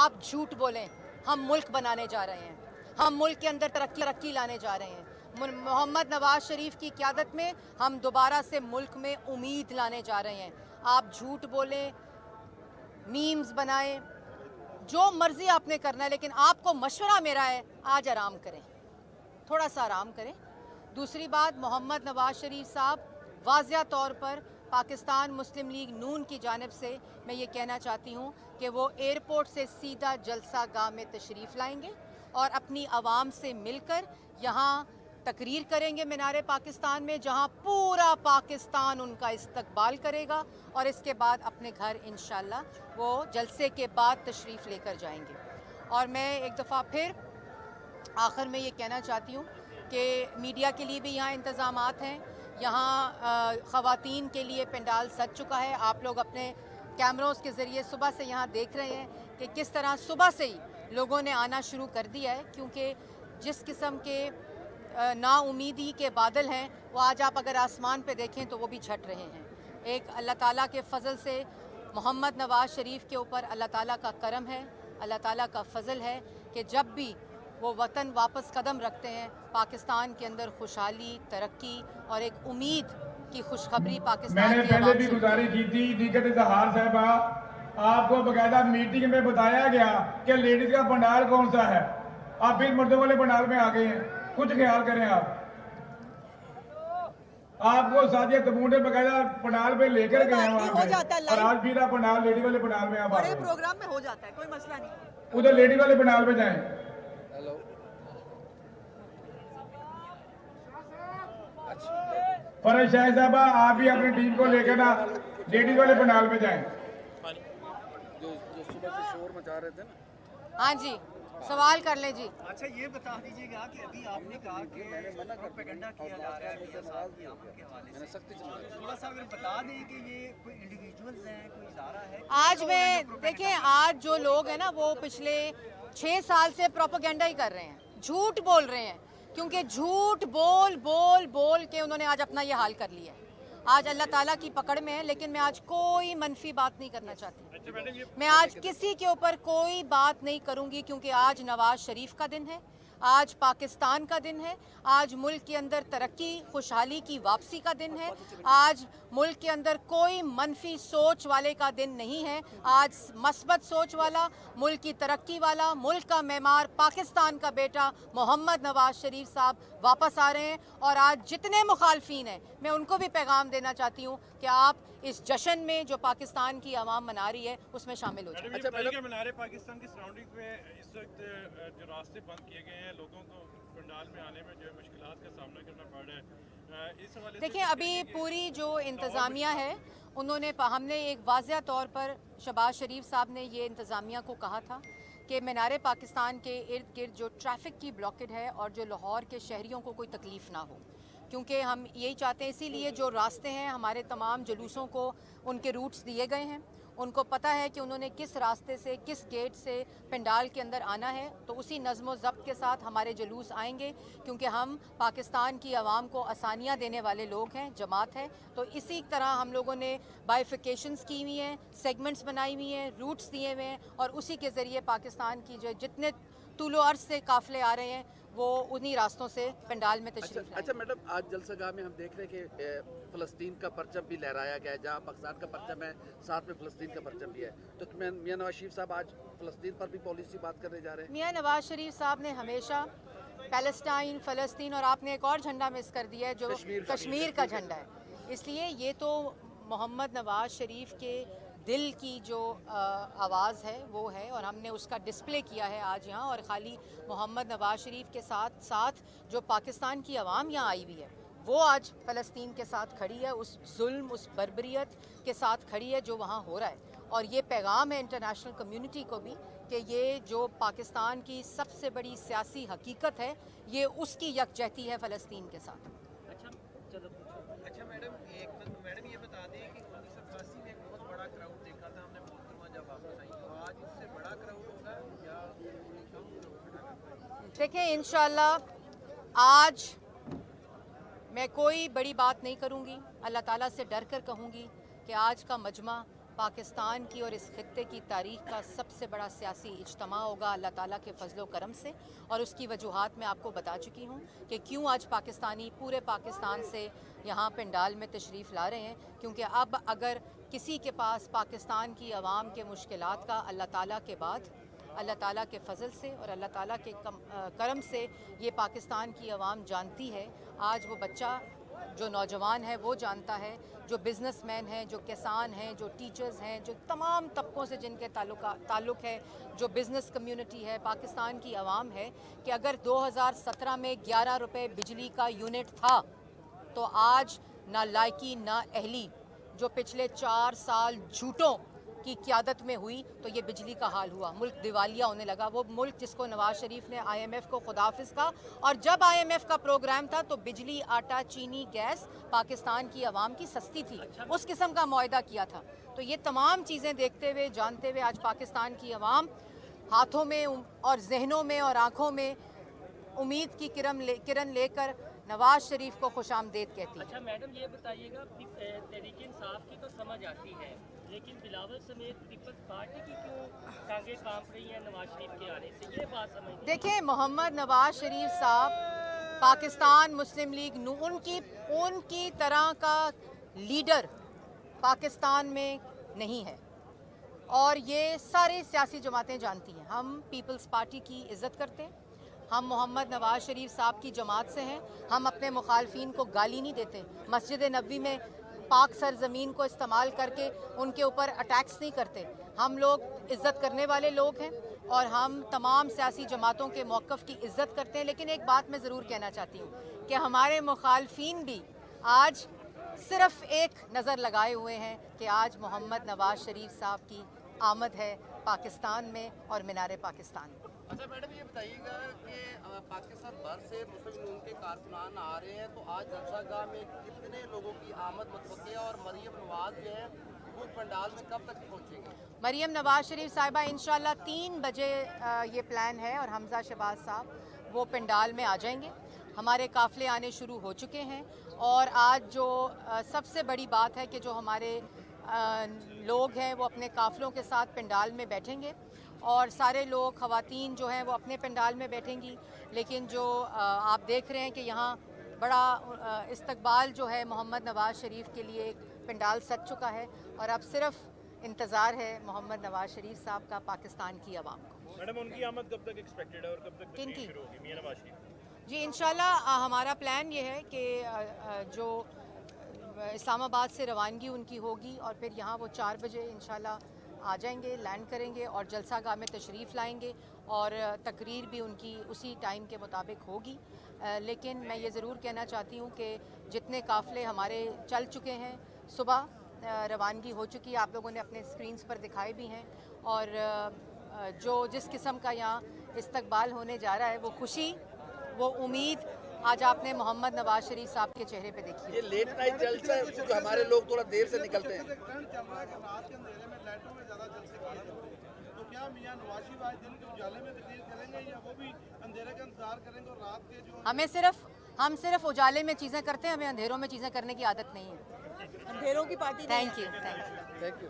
आप झूठ बोलें। हम मुल्क बनाने जा रहे हैं, हम मुल्क के अंदर तरक्की लाने जा रहे हैं। मोहम्मद नवाज शरीफ की क़यादत में हम दोबारा से मुल्क में उम्मीद लाने जा रहे हैं। आप झूठ बोलें, मीम्स बनाएं, जो मर्जी आपने करना है, लेकिन आपको मशवरा मेरा है, आज आराम करें, थोड़ा सा आराम करें। दूसरी बात, मोहम्मद नवाज शरीफ साहब वाज़िया तौर पर पाकिस्तान मुस्लिम लीग नून की जानिब से मैं ये कहना चाहती हूँ कि वो एयरपोर्ट से सीधा जलसा गाह में तशरीफ़ लाएंगे और अपनी आवाम से मिलकर यहाँ तकरीर करेंगे मीनारे पाकिस्तान में, जहाँ पूरा पाकिस्तान उनका इस्तकबाल करेगा और इसके बाद अपने घर इंशाल्लाह वो जलसे के बाद तशरीफ़ लेकर जाएंगे। और मैं एक दफ़ा फिर आखिर में ये कहना चाहती हूँ कि मीडिया के लिए भी यहाँ इंतज़ामात हैं। यहाँ ख़वातीन के लिए पंडाल सज चुका है। आप लोग अपने कैमरों के ज़रिए सुबह से यहाँ देख रहे हैं कि किस तरह सुबह से ही लोगों ने आना शुरू कर दिया है, क्योंकि जिस किस्म के नाउमीदी के बादल हैं वो आज आप अगर आसमान पे देखें तो वो भी छट रहे हैं। एक अल्लाह ताला के फ़ज़ल से मोहम्मद नवाज शरीफ के ऊपर अल्लाह ताला का करम है, अल्लाह ताला का फ़ज़ल है कि जब भी वो वतन वापस कदम रखते हैं, पाकिस्तान के अंदर खुशहाली, तरक्की और एक उम्मीद की खुशखबरी पाकिस्तान मैंने की पहले आवाम भी से गुजारिश की थी टिकट इजहार साहबा, आपको बकायदा मीटिंग में बताया गया कि लेडीज का पंडाल कौन सा है, आप फिर मर्दों वाले पंडाल में आ गए हैं। कुछ ख्याल करें आप। आपको साजिया तमूडे बकायदा पंडाल पे लेकर गए हैं वहाँ पे, और आज फिर आप पंडाल लेडी वाले पंडाल में आप बड़े प्रोग्राम में हो जाता है, कोई मसला नहीं। उधर लेडी वाले पंडाल में जाएं। फरज शाह साहबा, आप भी अपनी टीम को लेकर ना लेडीज वाले पंडाल में जाएं। जो सुबह से शोर मचा रहे थे ना। हाँ जी, सवाल कर लें जी। अच्छा, ये बता दीजिएगा कि अभी आपने कहा कि प्रोपेगेंडा किया जा रहा है मियां साहब की आमद के हवाले से, थोड़ा सा अगर बता दें कि ये कोई इंडिविजुअल्स हैं, कोई इदारा है? आज में देखें, आज जो लोग हैं ना वो पिछले 6 साल से प्रोपेगेंडा ही कर रहे हैं, झूठ बोल रहे हैं, क्योंकि झूठ बोल बोल बोल के उन्होंने आज अपना ये हाल कर लिया है। आज अल्लाह ताला की पकड़ में है, लेकिन मैं आज कोई मनफी बात नहीं करना चाहती। मैं आज किसी के ऊपर कोई बात नहीं करूंगी, क्योंकि आज नवाज शरीफ का दिन है, आज पाकिस्तान का दिन है, आज मुल्क के अंदर तरक्की खुशहाली की वापसी का दिन है, आज मुल्क के अंदर कोई मनफी सोच वाले का दिन नहीं है। आज मस्बत सोच वाला, मुल्क की तरक्की वाला, मुल्क का मेमार, पाकिस्तान का बेटा मोहम्मद नवाज शरीफ साहब वापस आ रहे हैं। और आज जितने मुखालफीन हैं, मैं उनको भी पैगाम देना चाहती हूँ कि आप इस जश्न में जो पाकिस्तान की आवाम मना रही है उसमें शामिल हो जाए। अच्छा मैडम, मीनारे पाकिस्तान की सराउंडिंग में इस वक्त जो रास्ते बंद किए गए हैं, लोगों को पंडाल में आने में जो मुश्किलात का सामना करना पड़ रहा है, इस हवाले से देखिए, अभी पूरी जो इंतज़ामिया है उन्होंने, हमने एक वाज़िया तौर पर शहबाज शरीफ साहब ने ये इंतज़ामिया को कहा था कि मीनारे पाकिस्तान के इर्द गिर्द जो ट्रैफिक की ब्लॉकेड है और जो लाहौर के शहरियों को कोई तकलीफ़ ना हो, क्योंकि हम यही चाहते हैं। इसीलिए जो रास्ते हैं हमारे तमाम जुलूसों को उनके रूट्स दिए गए हैं, उनको पता है कि उन्होंने किस रास्ते से, किस गेट से पंडाल के अंदर आना है, तो उसी नज़्म व ज़ब्त के साथ हमारे जुलूस आएंगे, क्योंकि हम पाकिस्तान की आवाम को आसानियाँ देने वाले लोग हैं, जमात है। तो इसी तरह हम लोगों ने बाइफिकेशंस की हुई हैं, सेगमेंट्स बनाई हुई हैं, रूट्स दिए हुए हैं, और उसी के ज़रिए पाकिस्तान की जो जितने तूलो अर्ज़ से काफ़िले आ रहे हैं वो उन्हीं रास्तों से पंडाल में तशरीफ लाएं। अच्छा मैडम, आज जलसागाह में हम देख रहे हैं कि फ़लस्तीन का परचम भी लहराया गया है, जहाँ पाकिस्तान का परचम है साथ में फ़लस्तीन का परचम भी है। तो मियां नवाज शरीफ साहब आज फ़लस्तीन पर भी पॉलिसी बात करने जा रहे हैं। मियां नवाज शरीफ साहब ने हमेशा पैलेस्टाइन, फ़लस्तीन, और आपने एक और झंडा मिस कर दिया है जो कश्मीर का झंडा है। इसलिए ये तो मोहम्मद नवाज शरीफ के दिल की जो आवाज़ है वो है, और हमने उसका डिस्प्ले किया है आज यहाँ। और ख़ाली मोहम्मद नवाज शरीफ के साथ साथ जो पाकिस्तान की आवाम यहाँ आई हुई है वो आज फ़लस्तीन के साथ खड़ी है, उस जुल्म, उस बर्बरियत के साथ खड़ी है जो वहाँ हो रहा है। और ये पैगाम है इंटरनेशनल कम्युनिटी को भी कि ये जो पाकिस्तान की सबसे बड़ी सियासी हकीकत है, ये उसकी यकजहती है फ़लस्तीन के साथ। अच्छा मैडम ये बता दें कि 1988 में एक बहुत बड़ा क्राउड देखा था हमने मोहतरमा जब वापस आई, तो आज इससे बड़ा क्राउड होगा या कम? देखें, इंशाल्लाह आज मैं कोई बड़ी बात नहीं करूंगी, अल्लाह ताला से डर कर कहूँगी कि आज का मजमा पाकिस्तान की और इस खित्ते की तारीख़ का सबसे बड़ा सियासी इज्तिमा होगा अल्लाह ताला के फजलो करम से। और उसकी वजूहात मैं आपको बता चुकी हूँ कि क्यों आज पाकिस्तानी पूरे पाकिस्तान से यहाँ पंडाल में तशरीफ़ ला रहे हैं, क्योंकि अब अगर किसी के पास पाकिस्तान की आवाम के मुश्किलात का अल्लाह ताला के बाद, अल्लाह ताला के फ़ज़ल से और अल्लाह ताला के करम से ये पाकिस्तान की आवाम जानती है। आज वो बच्चा जो नौजवान है वो जानता है, जो बिज़नेसमैन हैं, जो किसान हैं, जो टीचर्स हैं, जो तमाम तबकों से जिनके ताल्लुक़ है, जो बिज़नेस कम्युनिटी है, पाकिस्तान की आवाम है, कि अगर 2017 में 11 रुपये बिजली का यूनिट था तो आज ना लायकी ना अहली जो पिछले 4 साल झूठों की क़यादत में हुई तो ये बिजली का हाल हुआ। मुल्क दिवालिया होने लगा। वो मुल्क जिसको नवाज़ शरीफ ने IMF को खुदाफिज कहा, और जब IMF का प्रोग्राम था तो बिजली, आटा, चीनी, गैस पाकिस्तान की आवाम की सस्ती थी, उस किस्म का मुआहदा किया था। तो ये तमाम चीज़ें देखते हुए, जानते हुए आज पाकिस्तान की आवाम हाथों में और जहनों में और आँखों में उम्मीद की किरण लेकर नवाज शरीफ को खुशामदीद कहती है। अच्छा मैडम, ये बताइएगा, तहरीक इंसाफ की तो समझ आती है, लेकिन बिलावल समेत पीपल्स पार्टी की क्यों टांगे कांप रही हैं नवाज शरीफ के आने से, ये बात समझ नहीं। देखिए, मोहम्मद नवाज शरीफ साहब पाकिस्तान मुस्लिम लीग उनकी तरह का लीडर पाकिस्तान में नहीं है, और ये सारी सियासी जमातें जानती हैं। हम पीपल्स पार्टी की इज़्ज़त करते हैं, हम मोहम्मद नवाज शरीफ साहब की जमात से हैं। हम अपने मुखालफिन को गाली नहीं देते, मस्जिद नबवी में पाक सरजमीन को इस्तेमाल करके उनके ऊपर अटैक्स नहीं करते। हम लोग इज़्ज़त करने वाले लोग हैं और हम तमाम सियासी जमातों के मौक़िफ़ की इज़्ज़त करते हैं। लेकिन एक बात मैं ज़रूर कहना चाहती हूँ कि हमारे मुखालफिन भी आज सिर्फ़ एक नज़र लगाए हुए हैं कि आज मोहम्मद नवाज शरीफ साहब की आमद है पाकिस्तान में और मीनार पाकिस्तान में। अच्छा मैडम, ये बताइएगा कि पाकिस्तान भर से मुस्लिम लीग के कारकुनान आ रहे हैं, तो आज जलसागाह में कितने लोगों की आमद मुतवक्की है, और मरियम नवाज जो है वो पंडाल में कब तक पहुंचेंगे? मरियम नवाज शरीफ साहिबा इंशाल्लाह 3 बजे ये प्लान है, और हमजा शहबाज साहब वो पंडाल में आ जाएंगे। हमारे काफ़िले आने शुरू हो चुके हैं, और आज जो सबसे बड़ी बात है कि जो हमारे लोग हैं वो अपने काफ़िलों के साथ पंडाल में बैठेंगे, और सारे लोग, ख़वातीन जो हैं वो अपने पंडाल में बैठेंगी। लेकिन जो आप देख रहे हैं कि यहाँ बड़ा इस्तकबाल जो है मोहम्मद नवाज शरीफ के लिए पंडाल सज चुका है, और अब सिर्फ इंतज़ार है मोहम्मद नवाज शरीफ साहब का पाकिस्तान की आवाम को। मैडम, उनकी आमद कब तक एक्सपेक्टेड है और कब तक किनकी? शुरू होगी मियां नवाज शरीफ? जी इंशाल्लाह हमारा प्लान ये है कि जो इस्लामाबाद से रवानगी उनकी होगी, और फिर यहाँ वो 4 बजे इंशाल्लाह आ जाएंगे, लैंड करेंगे और जलसागाह में तशरीफ़ लाएंगे, और तकरीर भी उनकी उसी टाइम के मुताबिक होगी। लेकिन मैं ये ज़रूर कहना चाहती हूँ कि जितने काफ़िले हमारे चल चुके हैं, सुबह रवानगी हो चुकी है, आप लोगों ने अपने स्क्रीन्स पर दिखाए भी हैं, और जो जिस किस्म का यहाँ इस्तकबाल होने जा रहा है, वो खुशी, वो उम्मीद आज आपने मोहम्मद नवाज शरीफ साहब के चेहरे पे देखी। ये लेट नाइट जलसा है, जो हमारे लोग थोड़ा देर से निकलते हैं। ट्रेंड चल रहा है कि रात के अंधेरे में लाइटों में ज़्यादा जलसे किए जाते हैं, तो क्या मियां नवाज शरीफ आज दिन के उजाले में तकरीर करेंगे, या वो भी अंधेरे का इंतजार करेंगे और रात के जो हम सिर्फ उजाले में चीज़ें करते हैं, हमें अंधेरों में चीज़ें करने की आदत नहीं है। अंधेरों की party. Thank you. Thank you.